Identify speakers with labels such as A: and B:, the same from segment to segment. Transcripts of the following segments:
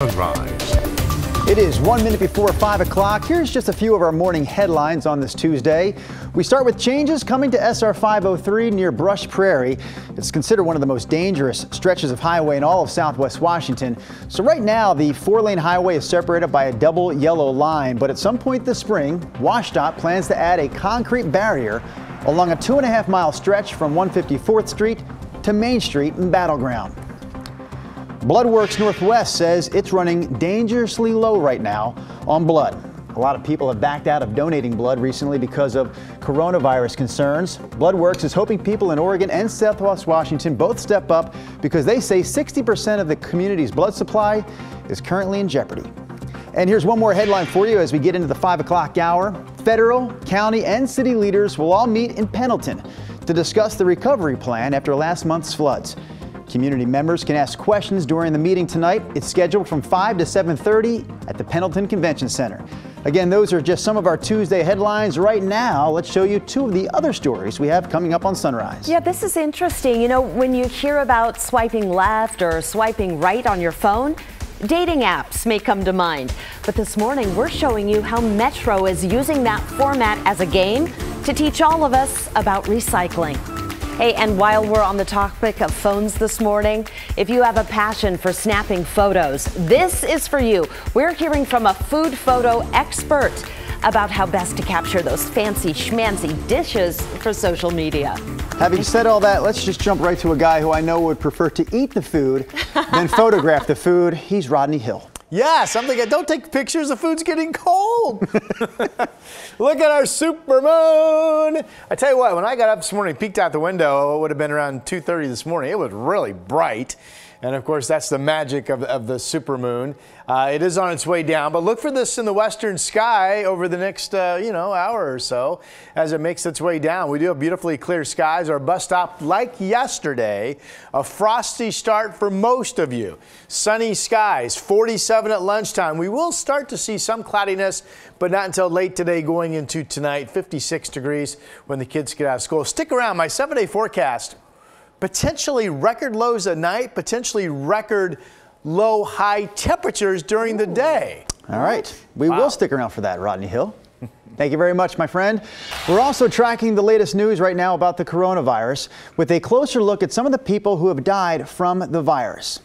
A: Sunrise.
B: It is 1 minute before 5 o'clock. Here's just a few of our morning headlines on this Tuesday. We start with changes coming to SR 503 near Brush Prairie. It's considered one of the most dangerous stretches of highway in all of Southwest Washington. So right now, the 4-lane highway is separated by a double yellow line. But at some point this spring, WashDOT plans to add a concrete barrier along a 2.5-mile stretch from 154th Street to Main Street in Battleground. Bloodworks Northwest says it's running dangerously low right now on blood. A lot of people have backed out of donating blood recently because of coronavirus concerns. Bloodworks is hoping people in Oregon and Southwest Washington both step up because they say 60% of the community's blood supply is currently in jeopardy. And here's one more headline for you as we get into the 5 o'clock hour. Federal, county, and city leaders will all meet in Pendleton to discuss the recovery plan after last month's floods. Community members can ask questions during the meeting tonight. It's scheduled from 5 to 7:30 at the Pendleton Convention Center. Again, those are just some of our Tuesday headlines. Right now, let's show you two of the other stories we have coming up on Sunrise.
C: Yeah, this is interesting. You know, when you hear about swiping left or swiping right on your phone, dating apps may come to mind. But this morning, we're showing you how Metro is using that format as a game to teach all of us about recycling. Hey, and while we're on the topic of phones this morning, if you have a passion for snapping photos, this is for you. We're hearing from a food photo expert about how best to capture those fancy schmancy dishes for social media.
B: Having said all that, let's just jump right to a guy who I know would prefer to eat the food than photograph the food. He's Rodney Hill.
D: Yeah, something. Don't take pictures. The food's getting cold. Look at our super moon. I tell you what, when I got up this morning, peeked out the window, it would have been around 2:30 this morning. It was really bright. And of course, that's the magic of the supermoon. It is on its way down, but look for this in the western sky over the next, hour or so as it makes its way down. We do have beautifully clear skies. Our bus stop, like yesterday, a frosty start for most of you. Sunny skies, 47 at lunchtime. We will start to see some cloudiness, but not until late today going into tonight. 56 degrees when the kids get out of school. Stick around. My 7-day forecast. Potentially record lows at night, potentially record low high temperatures during the day.
B: All right. We will stick around for that, Rodney Hill. Thank you very much, my friend. We're also tracking the latest news right now about the coronavirus with a closer look at some of the people who have died from the virus.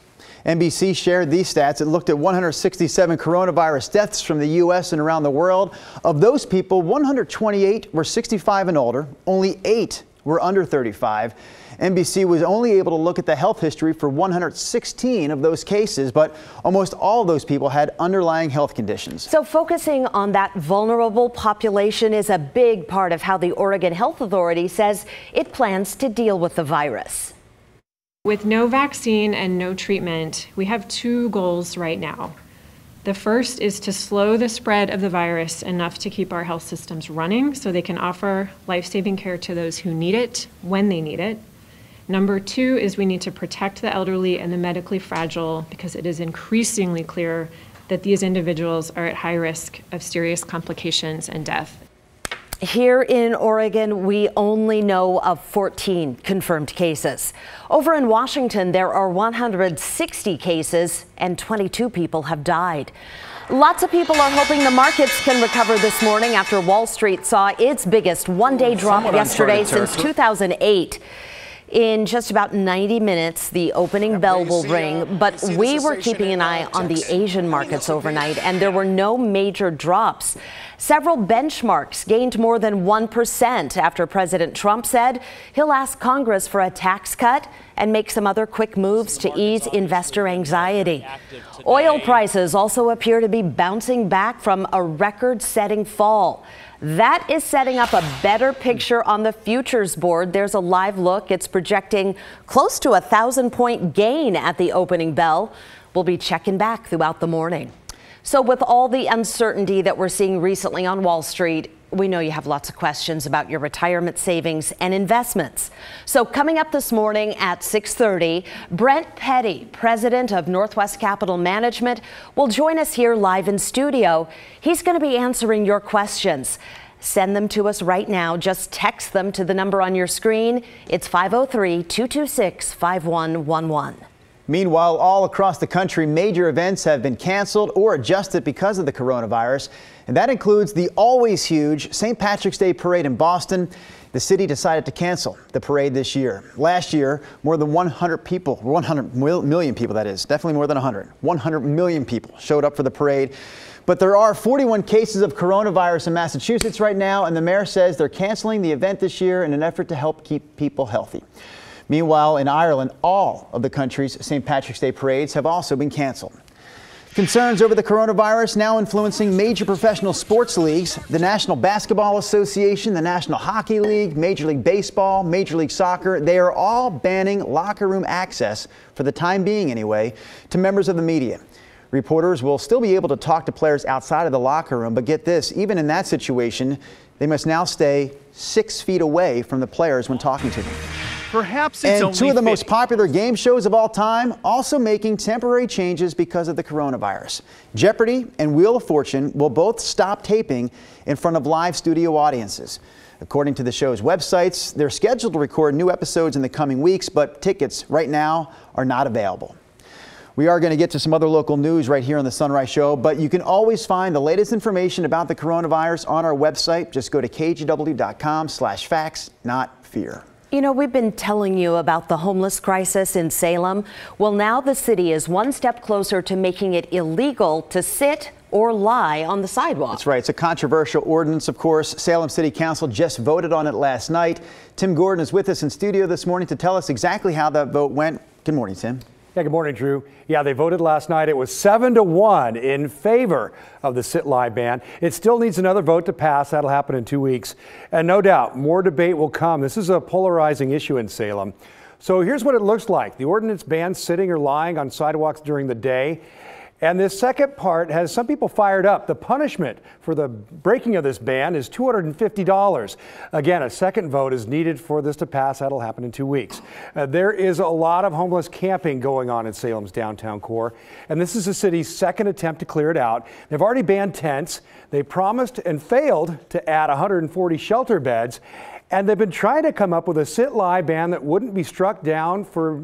B: NBC shared these stats. It looked at 167 coronavirus deaths from the U.S. and around the world. Of those people, 128 were 65 and older. Only 8 were under 35. NBC was only able to look at the health history for 116 of those cases, but almost all of those people had underlying health conditions.
C: So focusing on that vulnerable population is a big part of how the Oregon Health Authority says it plans to deal with the virus.
E: With no vaccine and no treatment, we have two goals right now. The first is to slow the spread of the virus enough to keep our health systems running so they can offer life-saving care to those who need it when they need it. Number two is we need to protect the elderly and the medically fragile because it is increasingly clear that these individuals are at high risk of serious complications and death.
C: Here in Oregon, we only know of 14 confirmed cases. Over in Washington, there are 160 cases and 22 people have died. Lots of people are hoping the markets can recover this morning after Wall Street saw its biggest one-day drop yesterday since 2008. In just about 90 minutes, the opening bell will ring, but we were keeping an eye on the Asian markets overnight, and there were no major drops. Several benchmarks gained more than 1% after President Trump said he'll ask Congress for a tax cut and make some other quick moves to ease investor anxiety. Oil prices also appear to be bouncing back from a record-setting fall. That is setting up a better picture on the futures board. There's a live look. It's projecting close to a 1,000-point gain at the opening bell. We'll be checking back throughout the morning. So with all the uncertainty that we're seeing recently on Wall Street, we know you have lots of questions about your retirement savings and investments. So coming up this morning at 6:30, Brent Petty, president of Northwest Capital Management, will join us here live in studio. He's going to be answering your questions. Send them to us right now. Just text them to the number on your screen. It's 503-226-5111.
B: Meanwhile, all across the country, major events have been canceled or adjusted because of the coronavirus. And that includes the always huge St. Patrick's Day parade in Boston. The city decided to cancel the parade this year. Last year, more than 100 people, 100 million people, that is, definitely more than 100 million people showed up for the parade. But there are 41 cases of coronavirus in Massachusetts right now, and the mayor says they're canceling the event this year in an effort to help keep people healthy. Meanwhile, in Ireland, all of the country's St. Patrick's Day parades have also been canceled. Concerns over the coronavirus now influencing major professional sports leagues. The National Basketball Association, the National Hockey League, Major League Baseball, Major League Soccer, they are all banning locker room access, for the time being anyway, to members of the media. Reporters will still be able to talk to players outside of the locker room, but get this, even in that situation, they must now stay 6 feet away from the players when talking to them.
A: Perhaps it's
B: and two of the most popular game shows of all time also making temporary changes because of the coronavirus. Jeopardy and Wheel of Fortune will both stop taping in front of live studio audiences. According to the show's websites, they're scheduled to record new episodes in the coming weeks, but tickets right now are not available. We are going to get to some other local news right here on the Sunrise Show, but you can always find the latest information about the coronavirus on our website. Just go to kgw.com/facts, not fear.
C: You know, we've been telling you about the homeless crisis in Salem. Well, now the city is one step closer to making it illegal to sit or lie on the sidewalk.
B: That's right. It's a controversial ordinance, of course. Salem City Council just voted on it last night. Tim Gordon is with us in studio this morning to tell us exactly how that vote went. Good morning, Tim.
F: Yeah, good morning, Drew. Yeah, they voted last night. It was 7-1 in favor of the SitLie ban. It still needs another vote to pass. That'll happen in 2 weeks. And no doubt, more debate will come. This is a polarizing issue in Salem. So here's what it looks like. The ordinance bans sitting or lying on sidewalks during the day. And this second part has some people fired up. The punishment for the breaking of this ban is $250. Again, a second vote is needed for this to pass. That'll happen in 2 weeks. There is a lot of homeless camping going on in Salem's downtown core, and this is the city's second attempt to clear it out. They've already banned tents. They promised and failed to add 140 shelter beds. And they've been trying to come up with a SitLie ban that wouldn't be struck down for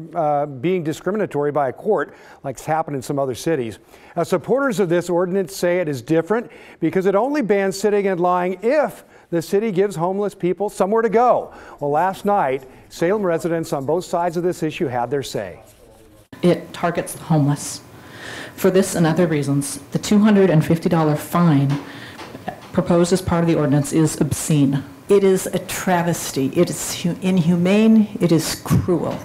F: being discriminatory by a court, like it's happened in some other cities. Now, supporters of this ordinance say it is different because it only bans sitting and lying if the city gives homeless people somewhere to go. Well, last night, Salem residents on both sides of this issue had their say.
G: It targets the homeless. For this and other reasons, the $250 fine proposed as part of the ordinance is obscene. It is a travesty. It is inhumane. It is cruel.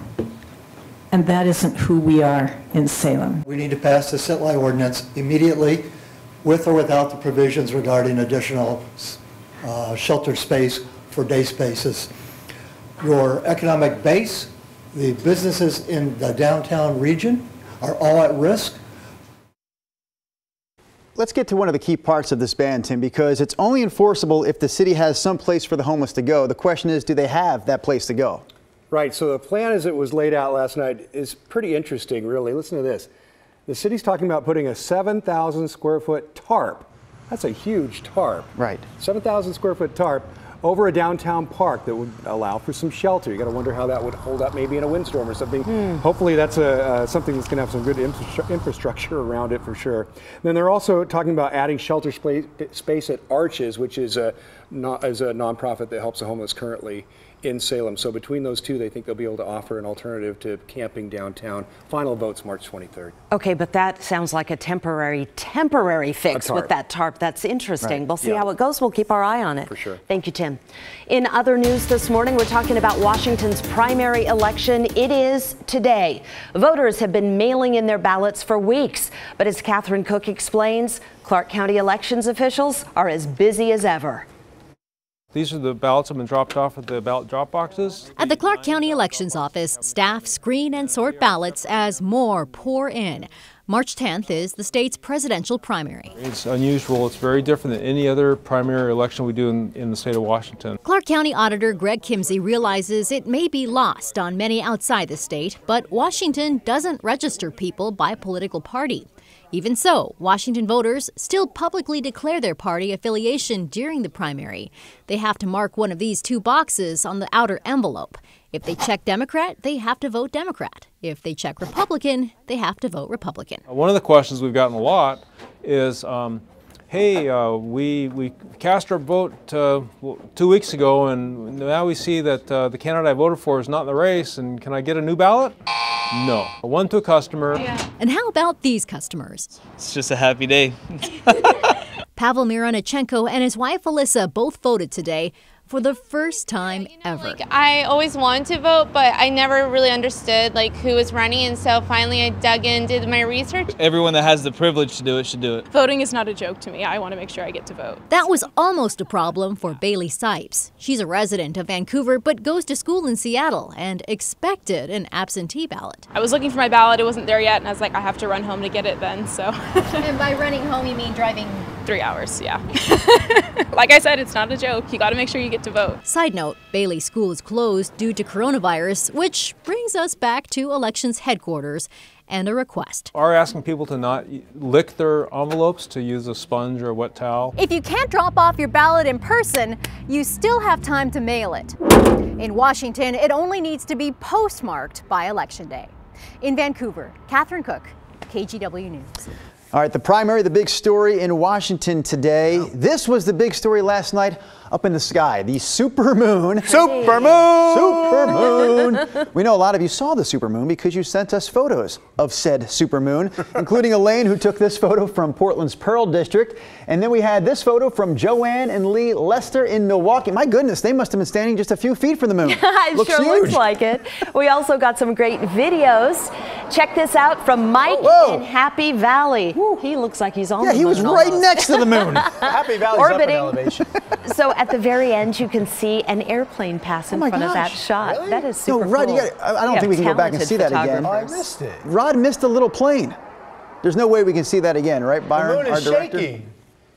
G: And that isn't who we are in Salem.
H: We need to pass the SitLie ordinance immediately, with or without the provisions regarding additional shelter space for day spaces. Your economic base, the businesses in the downtown region are all at risk.
B: Let's get to one of the key parts of this ban, Tim, because it's only enforceable if the city has some place for the homeless to go. The question is, do they have that place to go?
F: Right. So the plan as it was laid out last night is pretty interesting, really. Listen to this. The city's talking about putting a 7,000 square foot tarp. That's a huge tarp. Right. 7,000 square foot tarp over a downtown park that would allow for some shelter. You got to wonder how that would hold up maybe in a windstorm or something. Hopefully that's something that's going to have some good infrastructure around it for sure. And then they're also talking about adding shelter space at Arches, which is a nonprofit that helps the homeless currently in Salem. So between those two, they think they'll be able to offer an alternative to camping downtown. Final vote's March 23rd.
C: Okay, but that sounds like a temporary fix with that tarp. That's interesting. Right. We'll see how it goes. We'll keep our eye on it.
F: For sure.
C: Thank you, Tim. In other news this morning, we're talking about Washington's primary election. It is today. Voters have been mailing in their ballots for weeks. But as Catherine Cook explains, Clark County elections officials are as busy as ever.
I: These are the ballots that have been dropped off at the ballot drop boxes.
J: At the Clark County Elections Office, staff screen and sort ballots as more pour in. March 10th is the state's presidential primary.
I: It's unusual. It's very different than any other primary election we do in the state of Washington.
J: Clark County Auditor Greg Kimsey realizes it may be lost on many outside the state, but Washington doesn't register people by political party. Even so, Washington voters still publicly declare their party affiliation during the primary. They have to mark one of these two boxes on the outer envelope. If they check Democrat, they have to vote Democrat. If they check Republican, they have to vote Republican.
I: One of the questions we've gotten a lot is, hey, we cast our vote 2 weeks ago, and now we see that the candidate I voted for is not in the race, and can I get a new ballot? No. One to a customer.
J: And how about these customers?
A: It's just a happy day.
J: Pavel Mironichenko and his wife Alyssa both voted today for the first time ever.
K: I always wanted to vote, but I never really understood who was running, and so finally I dug in, did my research.
A: Everyone that has the privilege to do it should do it.
L: Voting is not a joke to me. I want to make sure I get to vote.
J: That was almost a problem for Bailey Sipes. She's a resident of Vancouver but goes to school in Seattle and expected an absentee ballot.
L: I was looking for my ballot. It wasn't there yet, and I was like, I have to run home to get it then, so.
M: And by running home, you mean driving?
L: 3 hours, yeah. Like I said, it's not a joke. You got to make sure you get to vote.
J: Side note, Bailey School is closed due to coronavirus, which brings us back to elections headquarters and a request.
I: Are asking people to not lick their envelopes, to use a sponge or a wet towel.
M: If you can't drop off your ballot in person, you still have time to mail it. In Washington, it only needs to be postmarked by Election Day. In Vancouver, Catherine Cook, KGW News.
B: All right, the primary, the big story in Washington today. This was the big story last night up in the sky, the supermoon. Supermoon! We know a lot of you saw the supermoon because you sent us photos of said supermoon, including Elaine, who took this photo from Portland's Pearl District. And then we had this photo from Joanne and Lee Lester in Milwaukee. My goodness, they must have been standing just a few feet from the moon.
C: It sure looks like it. We also got some great videos. Check this out from Mike in Happy Valley. He looks like he's on the moon.
B: Yeah, he was right next to the moon.
D: Happy Valley's
C: orbiting.
D: Up in elevation.
C: So at the very end, you can see an airplane pass in front of that shot.
D: Really?
C: That is super
B: No, Rod,
C: cool.
B: I don't think we can go back and see that again.
D: Oh, I missed it.
B: Rod missed a little plane. There's no way we can see that again, right, Byron?
D: The moon is shaking.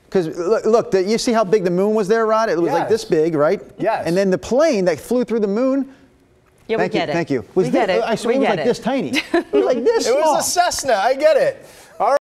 B: Because look, you see how big the moon was there, Rod? It was like this big, right?
D: Yes.
B: And then the plane that flew through the moon.
C: Yeah, we get it.
B: Thank you.
C: We get it.
B: I swear it was like this tiny. It was like this
D: It
B: small.
D: was a Cessna. I get it.